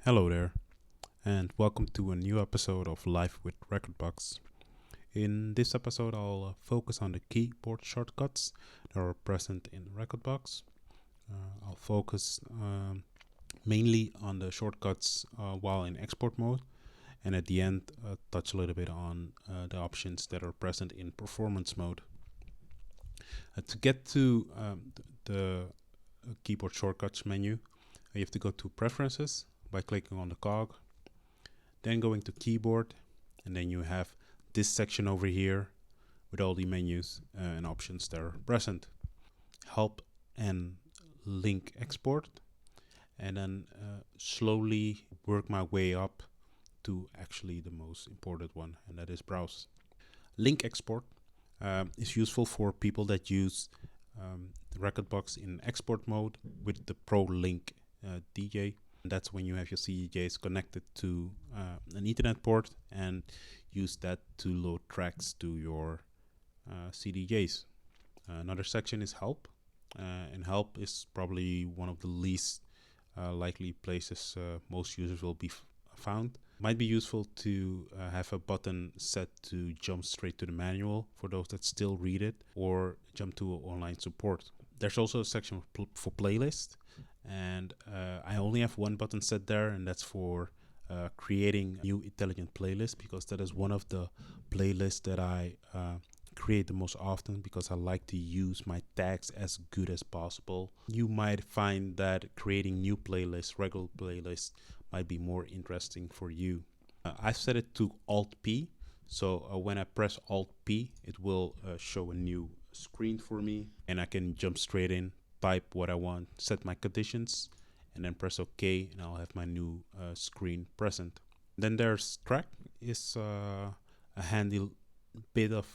Hello there, and welcome to a new episode of Life with Rekordbox. In this episode, I'll focus on the keyboard shortcuts that are present in Rekordbox. I'll focus mainly on the shortcuts while in export mode, and at the end, touch a little bit on the options that are present in performance mode. To get to the keyboard shortcuts menu, you have to go to Preferences by clicking on the cog, then going to Keyboard, and then you have this section over here with all the menus and options that are present. Help and link export, and then slowly work my way up to actually the most important one, and that is browse. Link export is useful for people that use the Rekordbox in export mode with the Pro Link DJ. That's when you have your CDJs connected to an Ethernet port and use that to load tracks to your CDJs. Another section is help, and help is probably one of the least likely places most users will be found. Might be useful to have a button set to jump straight to the manual for those that still read it, or jump to online support. There's also a section for playlist, and I only have one button set there, and that's for creating a new intelligent playlist, because that is one of the playlists that I create the most often, because I like to use my tags as good as possible. You might find that creating new playlists, regular playlists, might be more interesting for you. I've set it to Alt P, so when I press Alt P, it will show a new screen for me, and I can jump straight in, type what I want, set my conditions, and then press OK, and I'll have my new screen present. Then there's track, is a handy bit of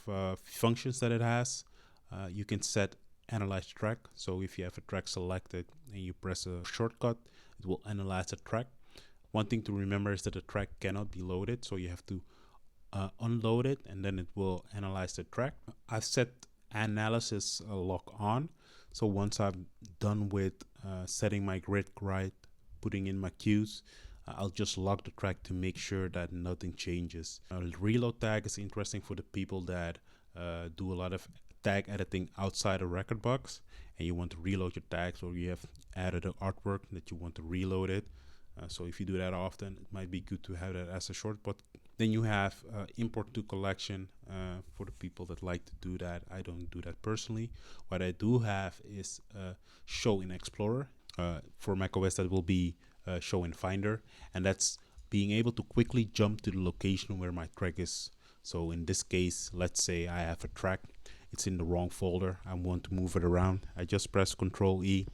functions that it has. You can set analyze track, so if you have a track selected and you press a shortcut, it will analyze the track. One thing to remember is that the track cannot be loaded, so you have to unload it, and then it will analyze the track. I've set analysis lock on, so once I'm done with setting my grid right, putting in my cues, I'll just lock the track to make sure that nothing changes. Reload tag is interesting for the people that do a lot of tag editing outside of Rekordbox, and you want to reload your tags, or you have added an artwork that you want to reload it. So if you do that often, it might be good to have that as a shortcut. Then you have import to collection for the people that like to do that. I don't do that personally. What I do have is show in Explorer. For macOS, that will be show in Finder, and that's being able to quickly jump to the location where my track is. So in this case, let's say I have a track, it's in the wrong folder, I want to move it around. I just press Ctrl E.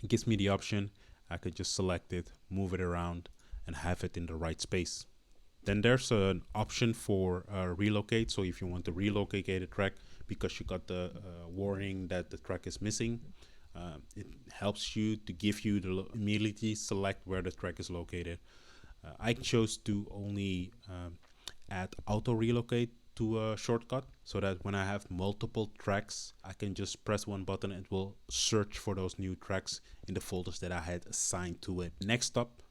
It gives me the option. I could just select it, move it around, and have it in the right space. Then there's an option for relocate. So if you want to relocate a track because you got the warning that the track is missing, it helps you to give you the immediately select where the track is located. I chose to only add auto relocate to a shortcut, so that when I have multiple tracks, I can just press one button and it will search for those new tracks in the folders that I had assigned to it. Next up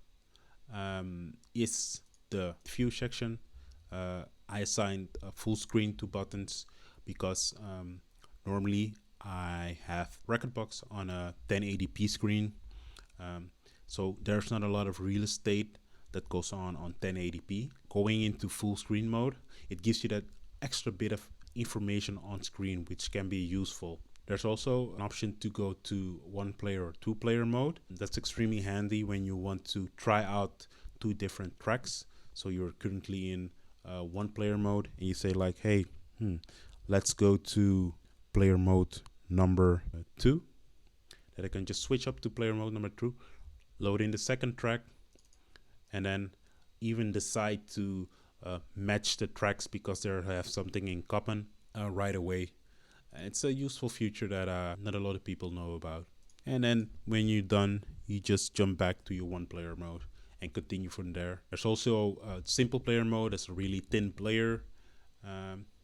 is the view section. I assigned a full screen to buttons because normally I have Rekordbox on a 1080p screen, so there's not a lot of real estate that goes on 1080p. Going into full screen mode, it gives you that extra bit of information on screen, which can be useful. There's also an option to go to one player or two player mode. That's extremely handy when you want to try out two different tracks. So you're currently in one player mode, and you say like, hey, let's go to player mode number 2. That I can just switch up to player mode number 2, load in the second track, and then even decide to match the tracks because they have something in common right away. It's a useful feature that not a lot of people know about. And then when you're done, you just jump back to your one player mode and continue from there. There's also a simple player mode. That's a really thin player.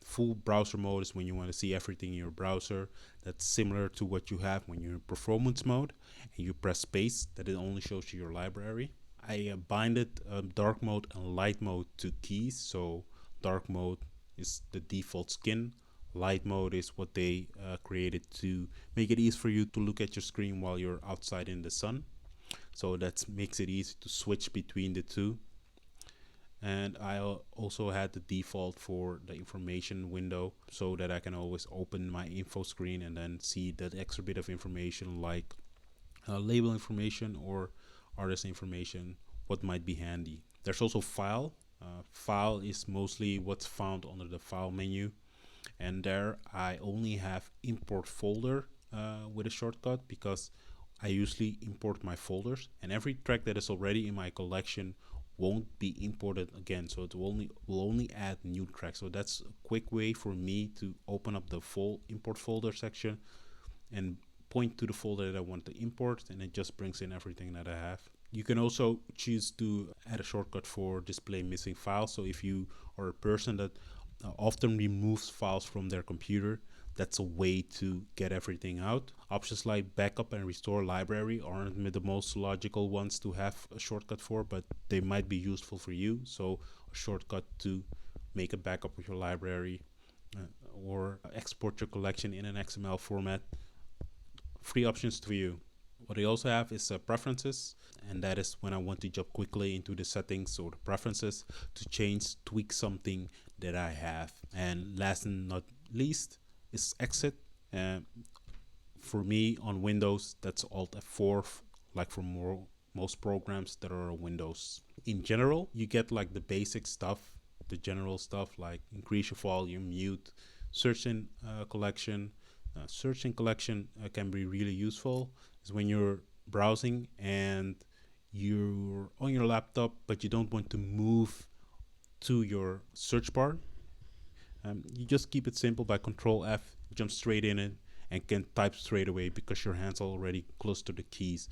Full browser mode is when you want to see everything in your browser. That's similar to what you have when you're in performance mode and you press space, that it only shows you your library. I binded dark mode and light mode to keys. So dark mode is the default skin. Light mode is what they created to make it easy for you to look at your screen while you're outside in the sun. So that makes it easy to switch between the two. And I also had the default for the information window, so that I can always open my info screen and then see that extra bit of information, like label information or artist information, what might be handy. There's also file. File is mostly what's found under the file menu, and there I only have import folder with a shortcut, because I usually import my folders, and every track that is already in my collection won't be imported again, so it will only add new tracks. So that's a quick way for me to open up the full import folder section and point to the folder that I want to import, and it just brings in everything that I have. You can also choose to add a shortcut for display missing files. So if you are a person that often removes files from their computer, that's a way to get everything out. Options like backup and restore library aren't the most logical ones to have a shortcut for, but they might be useful for you. So a shortcut to make a backup of your library or export your collection in an XML format. Free options for you. What I also have is preferences, and that is when I want to jump quickly into the settings or the preferences to change, tweak something that I have. And last and not least is exit. For me on Windows, that's Alt F4, like for most programs that are on Windows. In general, you get like the basic stuff, the general stuff like increase your volume, mute, search in collection. Search in collection can be really useful. Is when you're browsing and you're on your laptop, but you don't want to move to your search bar. You just keep it simple by Control F, jump straight in it, and can type straight away because your hands are already close to the keys.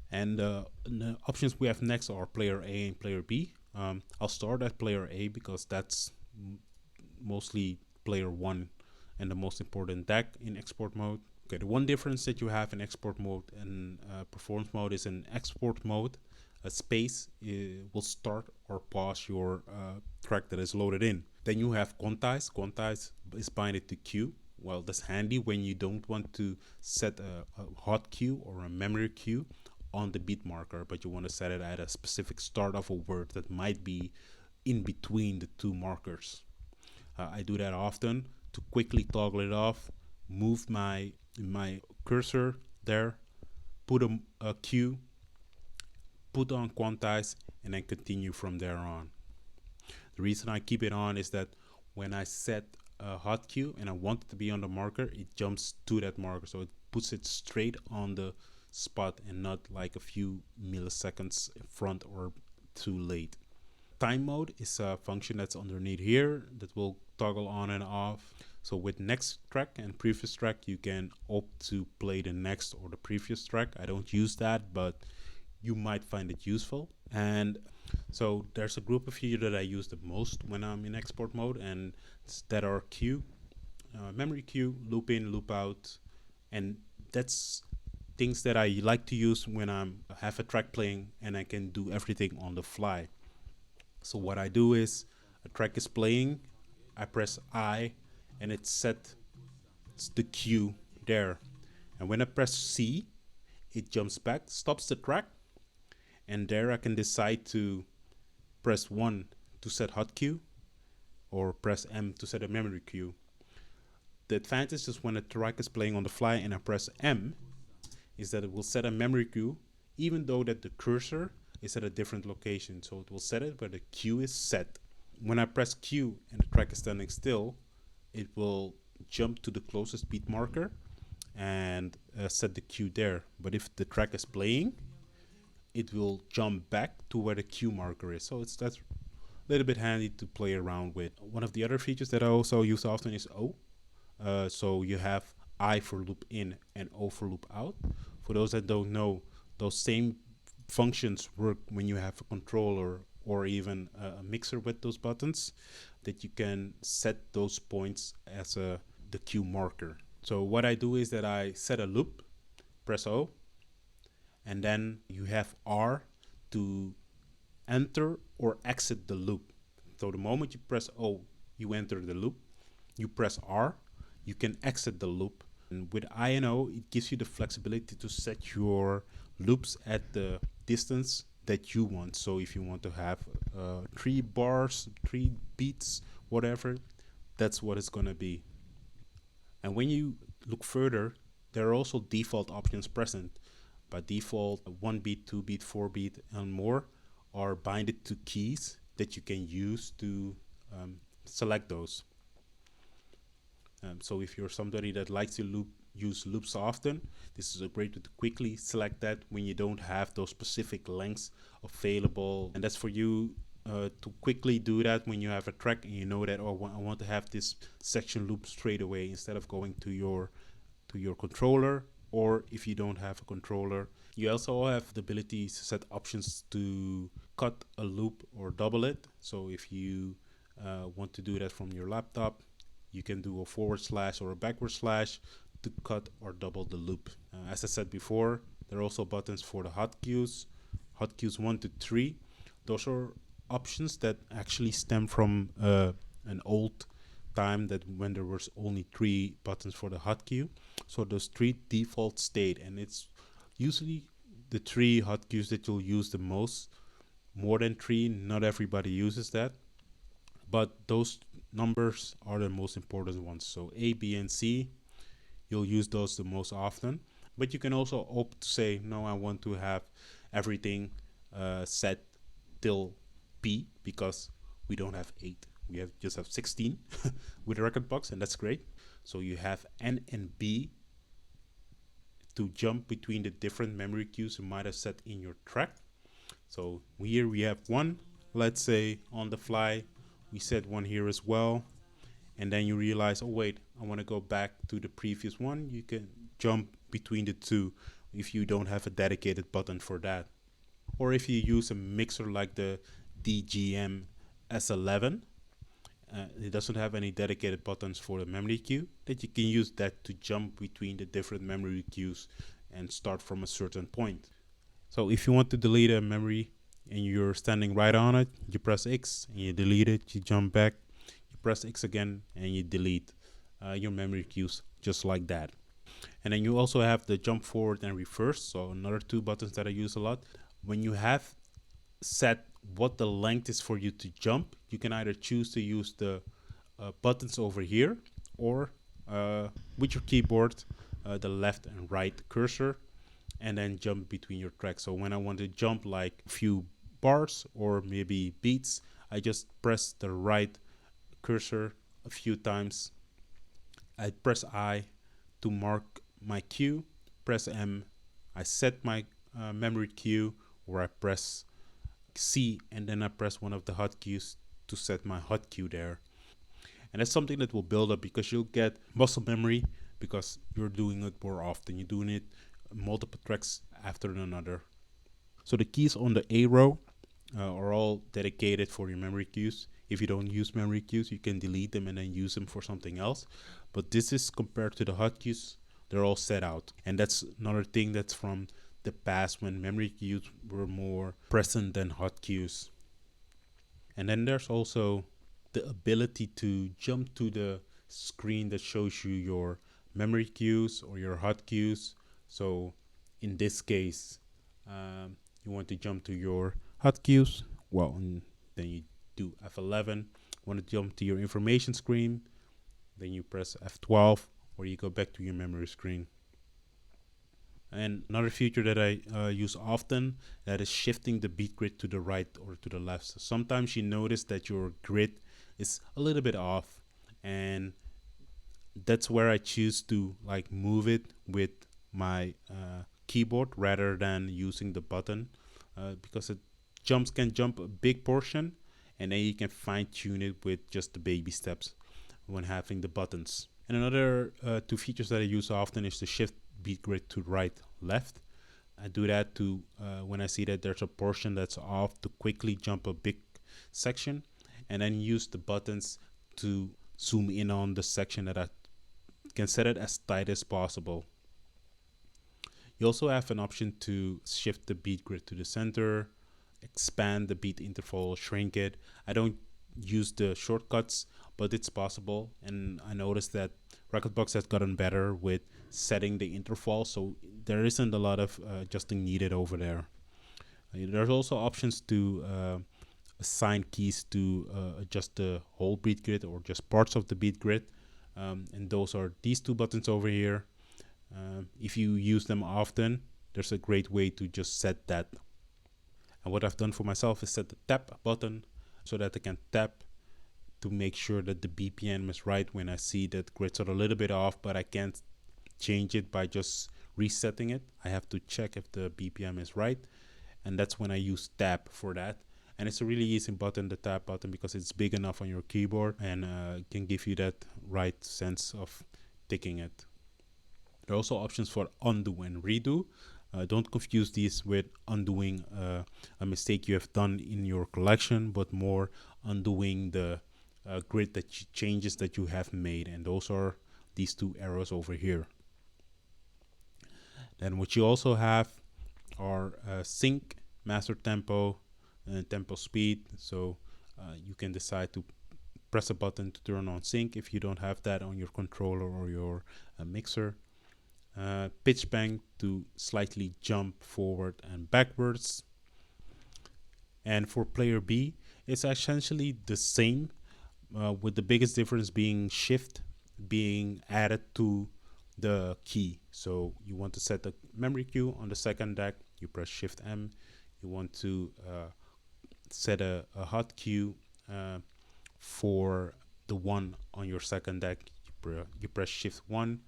And the options we have next are player A and player B. I'll start at player A because that's mostly player 1 and the most important deck in export mode. Okay, the one difference that you have in export mode and performance mode is in export mode, a space will start or pause your track that is loaded in. Then you have quantize. Quantize is binded to queue. Well, that's handy when you don't want to set a hot queue or a memory queue on the beat marker, but you want to set it at a specific start of a word that might be in between the two markers. I do that often to quickly toggle it off, move my cursor there, put a queue, put on quantize, and then continue from there on. The reason I keep it on is that when I set a hot queue and I want it to be on the marker, it jumps to that marker, so it puts it straight on the spot and not like a few milliseconds in front or too late. Time mode is a function that's underneath here that will toggle on and off. So with next track and previous track, you can opt to play the next or the previous track. I don't use that, but you might find it useful. And so there's a group of you that I use the most when I'm in export mode, and that are queue, memory queue, loop in, loop out, and that's things that I like to use when I have a track playing and I can do everything on the fly. So what I do is a track is playing, I press I, and it sets the cue there. And when I press C, it jumps back, stops the track, and there I can decide to press 1 to set hot queue or press M to set a memory queue. The advantage is when a track is playing on the fly and I press M is that it will set a memory queue even though that the cursor is at a different location. So it will set it where the queue is set. When I press Q and the track is standing still, it will jump to the closest beat marker and set the queue there. But if the track is playing, it will jump back to where the queue marker is. So that's a little bit handy to play around with. One of the other features that I also use often is O. So you have I for loop in and O for loop out. For those that don't know, those same functions work when you have a controller or even a mixer with those buttons, that you can set those points as the cue marker. So what I do is that I set a loop, press O, and then you have R to enter or exit the loop. So the moment you press O, you enter the loop. You press R, you can exit the loop. And with INO, it gives you the flexibility to set your loops at the distance that you want. So if you want to have 3 bars, 3 beats, whatever, that's what it's gonna be. And when you look further, there are also default options present. By default, 1 beat, 2 beat, 4 beat, and more are binded to keys that you can use to select those. So if you're somebody that likes to use loops often, this is a great way to quickly select that when you don't have those specific lengths available. And that's for you to quickly do that when you have a track and you know that, oh, I want to have this section loop straight away, instead of going to your controller. Or if you don't have a controller, you also have the ability to set options to cut a loop or double it. So if you want to do that from your laptop, you can do a / or a / to cut or double the loop. As I said before, there are also buttons for the hotkeys 1 to 3. Those are options that actually stem from an old time, that when there was only 3 buttons for the hotkey. So those 3 default state, and it's usually the 3 hotkeys that you'll use the most. More than 3, not everybody uses that, but those numbers are the most important ones. So A, B, and C, you'll use those the most often. But you can also opt to say, no, I want to have everything set till B, because we don't have 8. We just have 16 with the Rekordbox, and that's great. So you have N and B to jump between the different memory cues you might have set in your track. So here we have 1. Let's say on the fly, we set 1 here as well. And then you realize, oh wait, I want to go back to the previous one. You can jump between the 2 if you don't have a dedicated button for that. Or if you use a mixer like the DGM S11, it doesn't have any dedicated buttons for the memory cue, that you can use that to jump between the different memory cues and start from a certain point. So if you want to delete a memory and you're standing right on it, you press X and you delete it, you jump back, you press X again and you delete your memory cues just like that. And then you also have the jump forward and reverse, so another 2 buttons that I use a lot. When you have set what the length is for you to jump, you can either choose to use the buttons over here, or with your keyboard, the left and right cursor, and then jump between your tracks. So when I want to jump like a few bars or maybe beats, I just press the right cursor a few times. I press I to mark my cue, press M, I set my memory cue, or I press C and then I press one of the hotkeys to set my hotkey there. And that's something that will build up because you'll get muscle memory because you're doing it more often. You're doing it multiple tracks after another. So the keys on the A row are all dedicated for your memory cues. If you don't use memory cues, you can delete them and then use them for something else. But this is compared to the hotkeys, they're all set out. And that's another thing that's from the past when memory cues were more present than hotkeys. And then there's also the ability to jump to the screen that shows you your memory cues or your hotkeys. So in this case, you want to jump to your hotkeys. Well, and then you do F11. Want to jump to your information screen, then you press F12, or you go back to your memory screen. And another feature that I use often, that is shifting the beat grid to the right or to the left. So sometimes you notice that your grid is a little bit off, and that's where I choose to like move it with my keyboard rather than using the button, because it can jump a big portion, and then you can fine tune it with just the baby steps when having the buttons. And another 2 features that I use often is to shift beat grid to right, left. I do that to when I see that there's a portion that's off, to quickly jump a big section, and then use the buttons to zoom in on the section that I can set it as tight as possible. You also have an option to shift the beat grid to the center, expand the beat interval, shrink it. I don't use the shortcuts, but it's possible. And I noticed that Rekordbox has gotten better with setting the interval, so there isn't a lot of adjusting needed over there. There's also options to assign keys to adjust the whole beat grid or just parts of the beat grid. And those are these two buttons over here. If you use them often, there's a great way to just set that. And what I've done for myself is set the tap button so that I can tap to make sure that the BPM is right when I see that grids are a little bit off, but I can't change it by just resetting it. I have to check if the BPM is right, and that's when I use tap for that. And it's a really easy button, the tap button, because it's big enough on your keyboard and can give you that right sense of ticking it. There are also options for undo and redo. Don't confuse these with undoing a mistake you have done in your collection, but more undoing the grid changes that you have made. And those are these two arrows over here. Then what you also have are sync, master tempo, and tempo speed. So you can decide to press a button to turn on sync if you don't have that on your controller or your mixer. Pitch bang to slightly jump forward and backwards. And for player B, it's essentially the same, with the biggest difference being shift being added to the key. So you want to set the memory cue on the second deck, you press shift M. You want to set a hot cue for the one on your second deck, you press shift 1.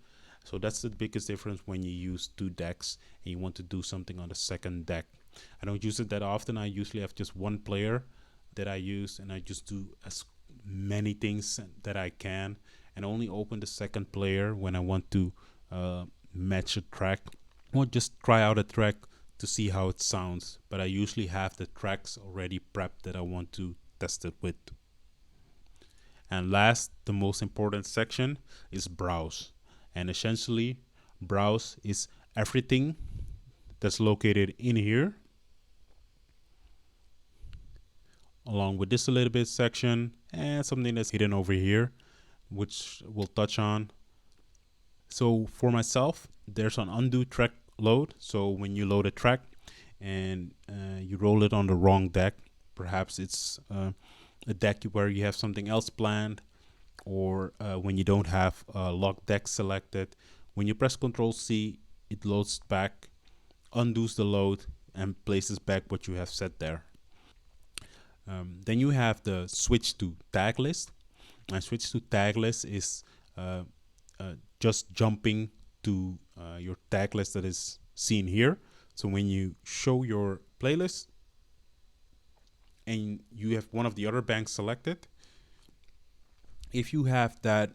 So that's the biggest difference when you use two decks and you want to do something on the second deck. I don't use it that often. I usually have just one player that I use, and I just do as many things that I can, and only open the second player when I want to match a track or just try out a track to see how it sounds. But I usually have the tracks already prepped that I want to test it with. And last, the most important section is browse. And essentially, browse is everything that's located in here, along with this a little bit section and something that's hidden over here, which we'll touch on. So for myself, there's an undo track load. So when you load a track and you roll it on the wrong deck, perhaps it's a deck where you have something else planned, or when you don't have a locked deck selected, when you press Ctrl C, it loads back, undoes the load, and places back what you have set there. Then you have the switch to tag list. And switch to tag list is just jumping to your tag list that is seen here. So when you show your playlist and you have one of the other banks selected, if you have that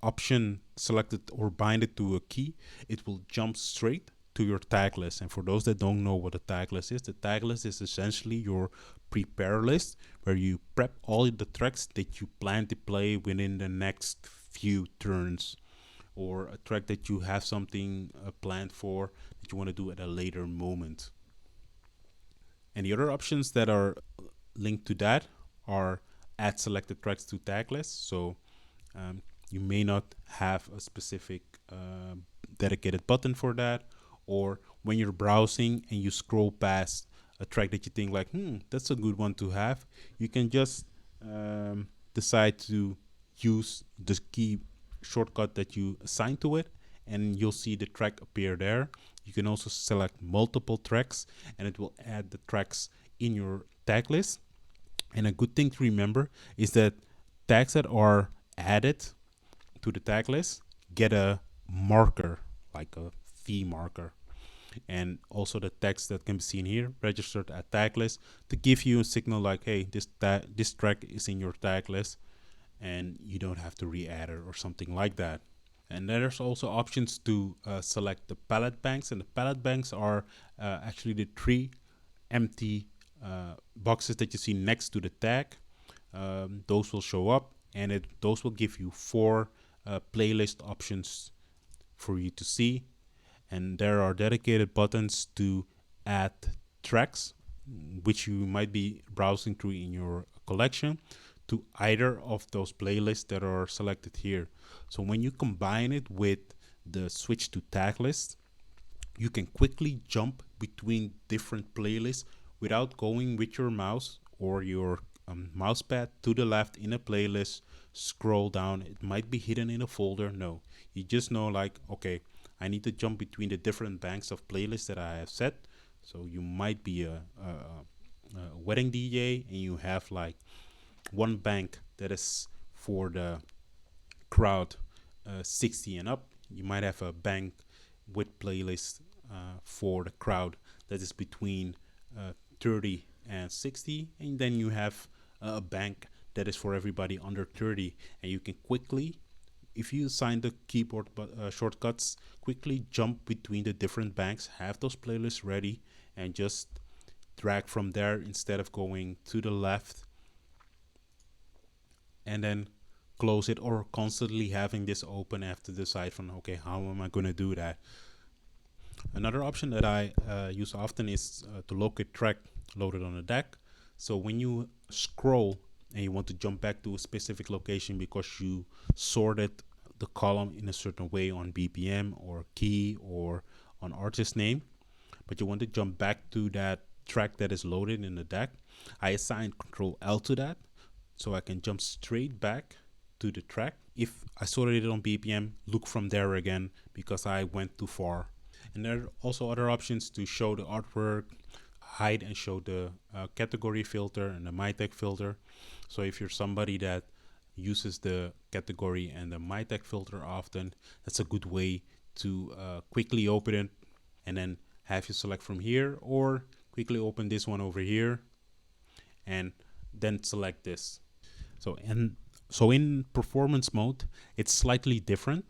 option selected or binded to a key, it will jump straight to your tag list. And for those that don't know what a tag list is, the tag list is essentially your prepare list where you prep all the tracks that you plan to play within the next few turns, or a track that you have something planned for that you want to do at a later moment. And the other options that are linked to that are add selected tracks to tag list. So you may not have a specific dedicated button for that, or when you're browsing and you scroll past a track that you think like, that's a good one to have, you can just decide to use the key shortcut that you assign to it, and you'll see the track appear there. You can also select multiple tracks and it will add the tracks in your tag list. And a good thing to remember is that tags that are added to the tag list get a marker, like a V marker. And also the text that can be seen here, registered at tag list, to give you a signal like, hey, this track is in your tag list and you don't have to re-add it or something like that. And there's also options to select the palette banks, and the palette banks are actually the 3 empty boxes that you see next to the tag. Those will show up, and those will give you 4 playlist options for you to see. And there are dedicated buttons to add tracks which you might be browsing through in your collection, to either of those playlists that are selected here. So when you combine it with the switch to tag list, you can quickly jump between different playlists without going with your mouse or your mouse pad to the left in a playlist, scroll down. It might be hidden in a folder. No, you just know, like, okay, I need to jump between the different banks of playlists that I have set. So you might be a wedding DJ and you have like one bank that is for the crowd 60 and up. You might have a bank with playlists for the crowd that is between 30 and 60, and then you have a bank that is for everybody under 30, and you can quickly, if you assign the keyboard shortcuts, quickly jump between the different banks, have those playlists ready, and just drag from there instead of going to the left and then close it, or constantly having this open after decide from, okay, how am I going to do that? Another option that I use often is to locate track loaded on the deck. So when you scroll and you want to jump back to a specific location because you sorted the column in a certain way on BPM or key or on artist name, but you want to jump back to that track that is loaded in the deck, I assign Control L to that so I can jump straight back to the track. If I sorted it on BPM, look from there again because I went too far. And there are also other options to show the artwork, hide and show the category filter and the My Tag filter. So if you're somebody that uses the category and the My Tag filter often, that's a good way to quickly open it and then have you select from here, or quickly open this one over here and then select this. So in performance mode, it's slightly different.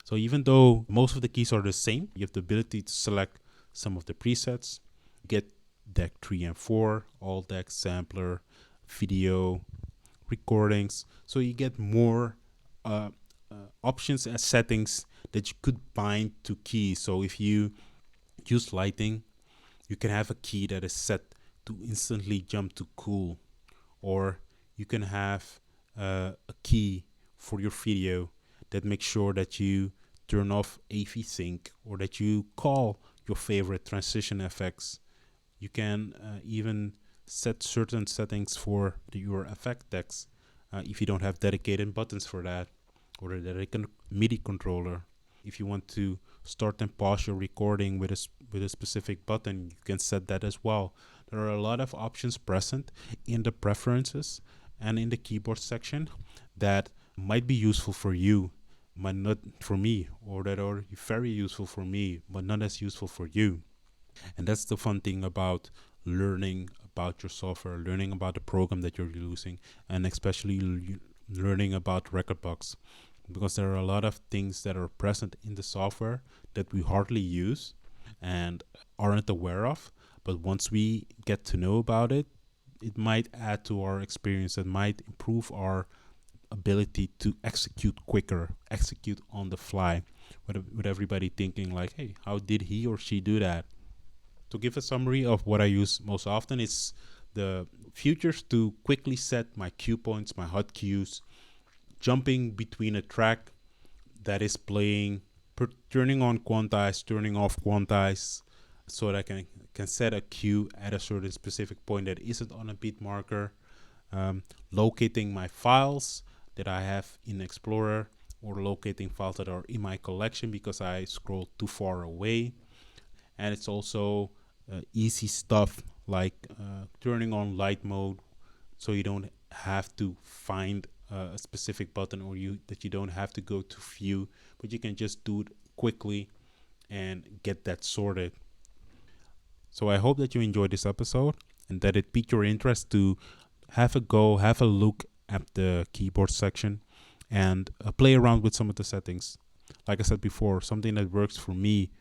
So even though most of the keys are the same, you have the ability to select some of the presets, get deck 3 and 4, all deck, sampler, video, recordings. So you get more options and settings that you could bind to keys. So if you use lighting, you can have a key that is set to instantly jump to cool, or you can have a key for your video that makes sure that you turn off AV sync, or that you call your favorite transition effects. You can even set certain settings for your effect decks if you don't have dedicated buttons for that, or a dedicated MIDI controller. If you want to start and pause your recording with a specific button, you can set that as well. There are a lot of options present in the preferences and in the keyboard section that might be useful for you, but not for me, or that are very useful for me, but not as useful for you. And that's the fun thing about learning about your software, learning about the program that you're using, and especially learning about Rekordbox, because there are a lot of things that are present in the software that we hardly use and aren't aware of. But once we get to know about it, it might add to our experience, it might improve our ability to execute quicker, execute on the fly, with everybody thinking like, hey, how did he or she do that? To give a summary of what I use most often, it's the features to quickly set my cue points, my hot cues, jumping between a track that is playing, turning on quantize, turning off quantize, so that I can set a cue at a certain specific point that isn't on a beat marker, locating my files that I have in Explorer, or locating files that are in my collection because I scrolled too far away. And it's also easy stuff like turning on light mode, so you don't have to find a specific button, or that you don't have to go to view, but you can just do it quickly and get that sorted. So I hope that you enjoyed this episode and that it piqued your interest to have a look at the keyboard section and play around with some of the settings. Like I said before, something that works for me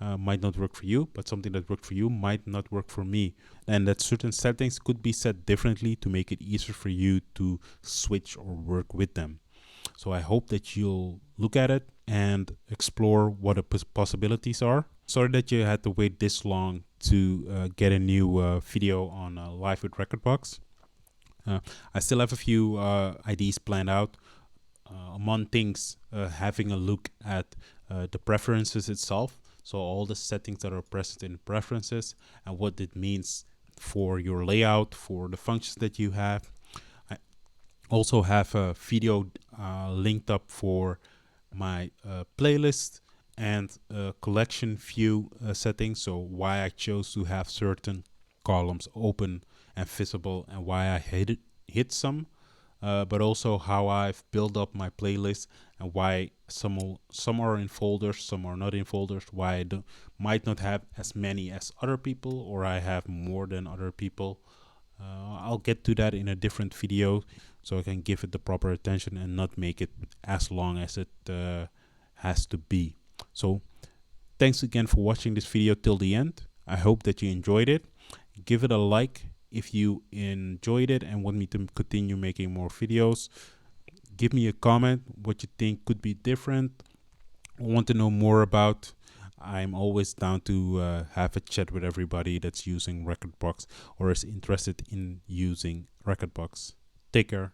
might not work for you, but something that worked for you might not work for me. And that certain settings could be set differently to make it easier for you to switch or work with them. So I hope that you'll look at it and explore what the possibilities are. Sorry that you had to wait this long to get a new video on Live with Rekordbox. I still have a few ideas planned out. Among things, having a look at the preferences itself. So all the settings that are present in preferences and what it means for your layout, for the functions that you have. I also have a video linked up for my playlist and collection view settings. So why I chose to have certain columns open and visible and why I hit some. But also how I've built up my playlist and why some are in folders, some are not in folders, why I might not have as many as other people or I have more than other people. I'll get to that in a different video so I can give it the proper attention and not make it as long as it has to be. So thanks again for watching this video till the end. I hope that you enjoyed it. Give it a like if you enjoyed it and want me to continue making more videos. Give me a comment what you think could be different, want to know more about. I'm always down to have a chat with everybody that's using Rekordbox or is interested in using Rekordbox. Take care.